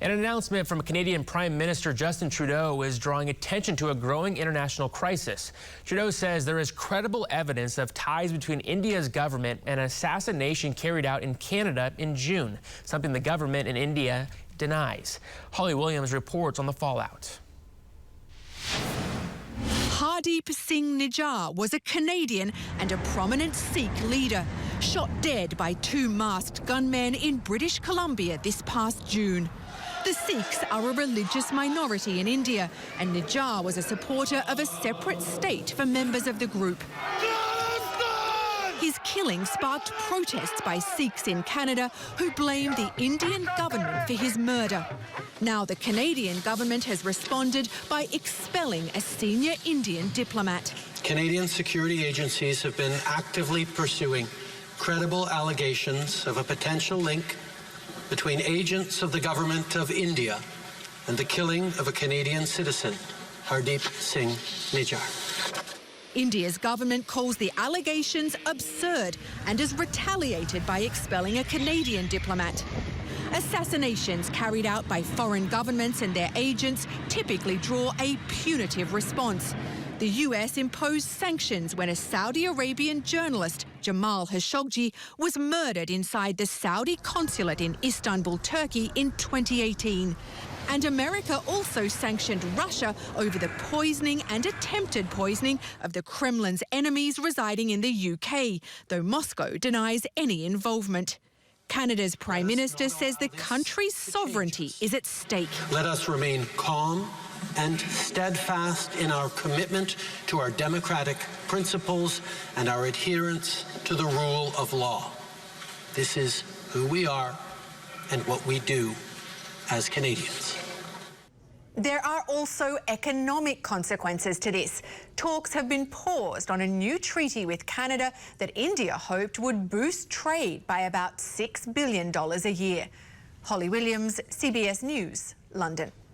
An announcement from Canadian Prime Minister Justin Trudeau is drawing attention to a growing international crisis. Trudeau says there is credible evidence of ties between India's government and an assassination carried out in Canada in June, something the government in India denies. Holly Williams reports on the fallout. Hardeep Singh Nijjar was a Canadian and a prominent Sikh leader, shot dead by two masked gunmen in British Columbia this past June. The Sikhs are a religious minority in India, and Nijjar was a supporter of a separate state for members of the group. His killing sparked protests by Sikhs in Canada who blamed the Indian government for his murder. Now the Canadian government has responded by expelling a senior Indian diplomat. Canadian security agencies have been actively pursuing credible allegations of a potential link between agents of the government of India and the killing of a Canadian citizen, Hardeep Singh Nijjar. India's government calls the allegations absurd and has retaliated by expelling a Canadian diplomat. Assassinations carried out by foreign governments and their agents typically draw a punitive response. The US imposed sanctions when a Saudi Arabian journalist, Jamal Khashoggi, was murdered inside the Saudi consulate in Istanbul, Turkey in 2018. And America also sanctioned Russia over the poisoning and attempted poisoning of the Kremlin's enemies residing in the UK, though Moscow denies any involvement. Canada's Prime Minister says the country's sovereignty is at stake. Let us remain calm and steadfast in our commitment to our democratic principles and our adherence to the rule of law. This is who we are and what we do as Canadians. There are also economic consequences to this. Talks have been paused on a new treaty with Canada that India hoped would boost trade by about $6 billion a year. Holly Williams, CBS News, London.